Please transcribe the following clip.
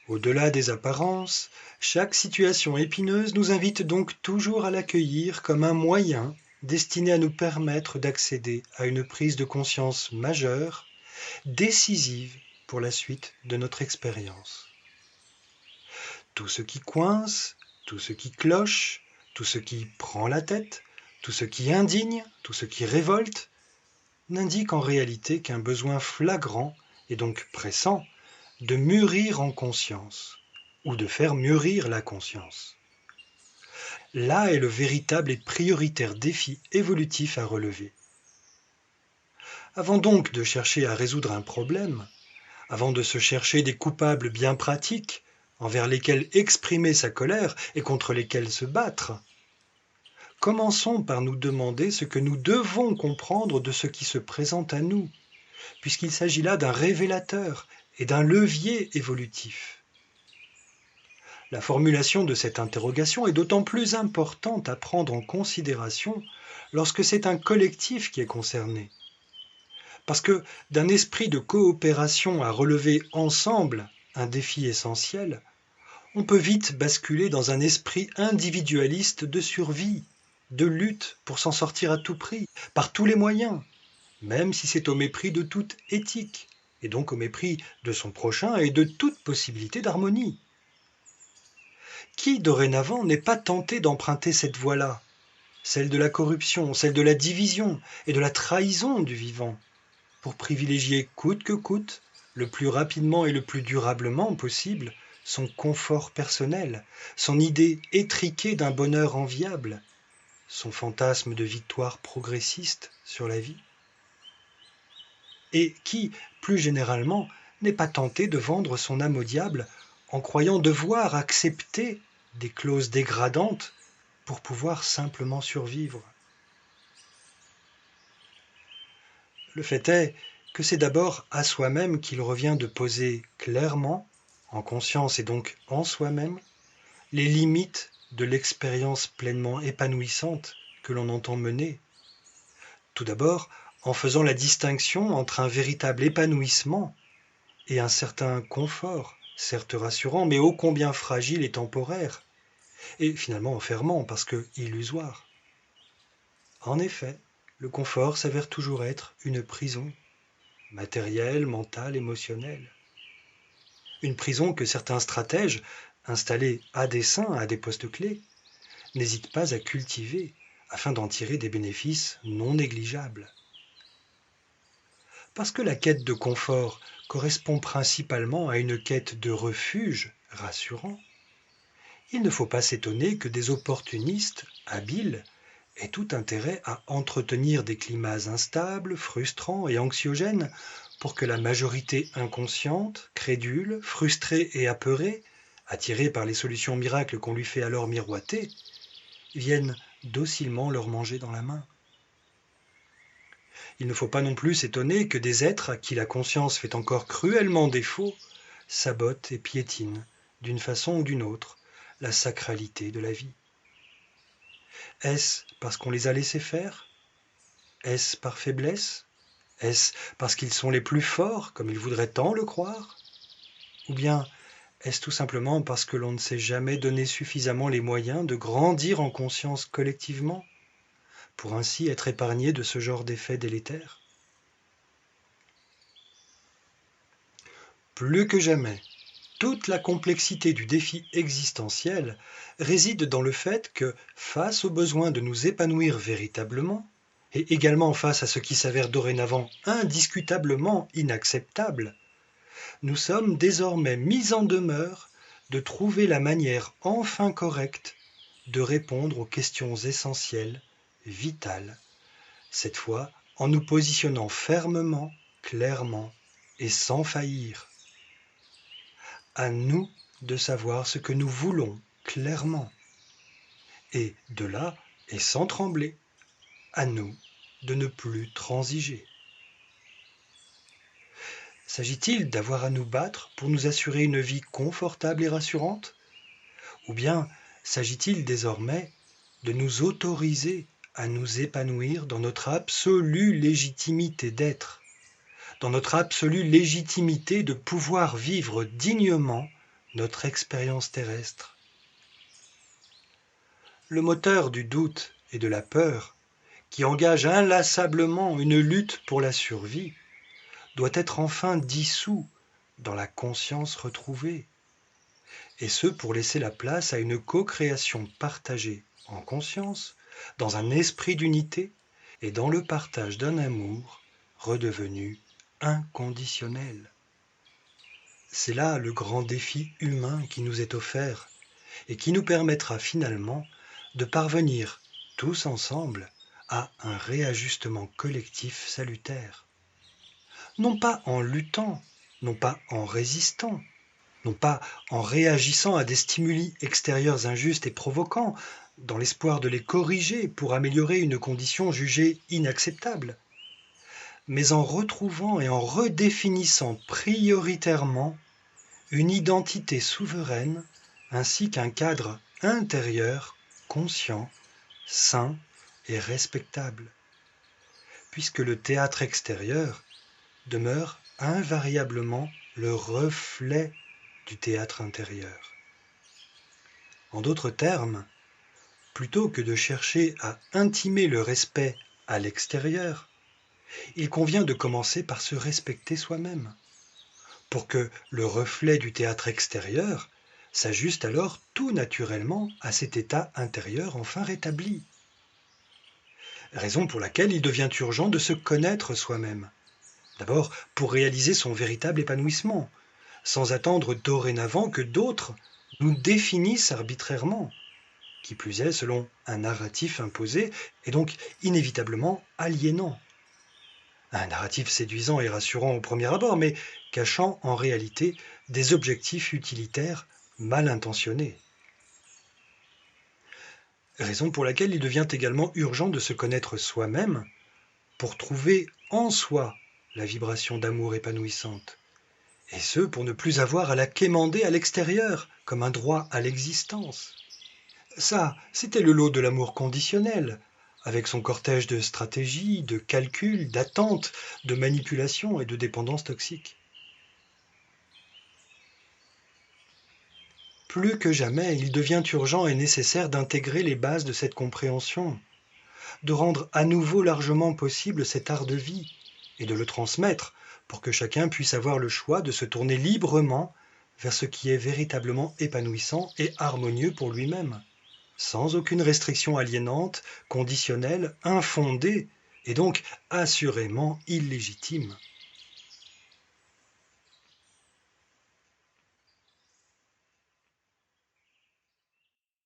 Au-delà des apparences, chaque situation épineuse nous invite donc toujours à l'accueillir comme un moyen destiné à nous permettre d'accéder à une prise de conscience majeure, décisive pour la suite de notre expérience. Tout ce qui coince, tout ce qui cloche, tout ce qui prend la tête, tout ce qui indigne, tout ce qui révolte, n'indique en réalité qu'un besoin flagrant et donc pressant de mûrir en conscience, ou de faire mûrir la conscience. Là est le véritable et prioritaire défi évolutif à relever. Avant donc de chercher à résoudre un problème, avant de se chercher des coupables bien pratiques, envers lesquels exprimer sa colère et contre lesquels se battre, commençons par nous demander ce que nous devons comprendre de ce qui se présente à nous, puisqu'il s'agit là d'un révélateur et d'un levier évolutif. La formulation de cette interrogation est d'autant plus importante à prendre en considération lorsque c'est un collectif qui est concerné. Parce que d'un esprit de coopération à relever ensemble un défi essentiel, on peut vite basculer dans un esprit individualiste de survie, de lutte pour s'en sortir à tout prix, par tous les moyens, même si c'est au mépris de toute éthique, et donc au mépris de son prochain et de toute possibilité d'harmonie. Qui dorénavant n'est pas tenté d'emprunter cette voie-là, celle de la corruption, celle de la division et de la trahison du vivant, pour privilégier coûte que coûte, le plus rapidement et le plus durablement possible, son confort personnel, son idée étriquée d'un bonheur enviable, son fantasme de victoire progressiste sur la vie? Et qui, plus généralement, n'est pas tenté de vendre son âme au diable en croyant devoir accepter des clauses dégradantes pour pouvoir simplement survivre? Le fait est que c'est d'abord à soi-même qu'il revient de poser clairement, en conscience et donc en soi-même, les limites de l'expérience pleinement épanouissante que l'on entend mener. Tout d'abord, en faisant la distinction entre un véritable épanouissement et un certain confort, certes rassurant, mais ô combien fragile et temporaire, et finalement enfermant parce que illusoire. En effet, le confort s'avère toujours être une prison, matérielle, mentale, émotionnelle. Une prison que certains stratèges, installés à dessein à des postes clés, n'hésitent pas à cultiver afin d'en tirer des bénéfices non négligeables. Parce que la quête de confort correspond principalement à une quête de refuge rassurant, il ne faut pas s'étonner que des opportunistes habiles aient tout intérêt à entretenir des climats instables, frustrants et anxiogènes pour que la majorité inconsciente, crédule, frustrée et apeurée, attirée par les solutions miracles qu'on lui fait alors miroiter, vienne docilement leur manger dans la main. Il ne faut pas non plus s'étonner que des êtres à qui la conscience fait encore cruellement défaut sabotent et piétinent, d'une façon ou d'une autre, la sacralité de la vie. Est-ce parce qu'on les a laissés faire? Est-ce par faiblesse? Est-ce parce qu'ils sont les plus forts, comme ils voudraient tant le croire? Ou bien est-ce tout simplement parce que l'on ne s'est jamais donné suffisamment les moyens de grandir en conscience collectivement, pour ainsi être épargné de ce genre d'effets délétères? Plus que jamais, toute la complexité du défi existentiel réside dans le fait que, face au besoin de nous épanouir véritablement, et également face à ce qui s'avère dorénavant indiscutablement inacceptable, nous sommes désormais mis en demeure de trouver la manière enfin correcte de répondre aux questions essentielles, vitales, cette fois en nous positionnant fermement, clairement et sans faillir. À nous de savoir ce que nous voulons clairement. Et de là, et sans trembler, à nous de ne plus transiger. S'agit-il d'avoir à nous battre pour nous assurer une vie confortable et rassurante? Ou bien s'agit-il désormais de nous autoriser à nous épanouir dans notre absolue légitimité d'être, dans notre absolue légitimité de pouvoir vivre dignement notre expérience terrestre. Le moteur du doute et de la peur, qui engage inlassablement une lutte pour la survie, doit être enfin dissous dans la conscience retrouvée, et ce pour laisser la place à une co-création partagée en conscience, dans un esprit d'unité et dans le partage d'un amour redevenu inconditionnel. C'est là le grand défi humain qui nous est offert et qui nous permettra finalement de parvenir tous ensemble à un réajustement collectif salutaire. Non pas en luttant, non pas en résistant, non pas en réagissant à des stimuli extérieurs injustes et provoquants, dans l'espoir de les corriger pour améliorer une condition jugée inacceptable, mais en retrouvant et en redéfinissant prioritairement une identité souveraine ainsi qu'un cadre intérieur conscient, sain et respectable, puisque le théâtre extérieur demeure invariablement le reflet du théâtre intérieur. En d'autres termes, plutôt que de chercher à intimer le respect à l'extérieur, il convient de commencer par se respecter soi-même, pour que le reflet du théâtre extérieur s'ajuste alors tout naturellement à cet état intérieur enfin rétabli. Raison pour laquelle il devient urgent de se connaître soi-même. D'abord, pour réaliser son véritable épanouissement, sans attendre dorénavant que d'autres nous définissent arbitrairement, qui plus est selon un narratif imposé et donc inévitablement aliénant. Un narratif séduisant et rassurant au premier abord, mais cachant en réalité des objectifs utilitaires mal intentionnés. Raison pour laquelle il devient également urgent de se connaître soi-même pour trouver en soi la vibration d'amour épanouissante. Et ce, pour ne plus avoir à la quémander à l'extérieur, comme un droit à l'existence. Ça, c'était le lot de l'amour conditionnel, avec son cortège de stratégies, de calculs, d'attentes, de manipulations et de dépendances toxiques. Plus que jamais, il devient urgent et nécessaire d'intégrer les bases de cette compréhension, de rendre à nouveau largement possible cet art de vie et de le transmettre pour que chacun puisse avoir le choix de se tourner librement vers ce qui est véritablement épanouissant et harmonieux pour lui-même, sans aucune restriction aliénante, conditionnelle, infondée et donc assurément illégitime.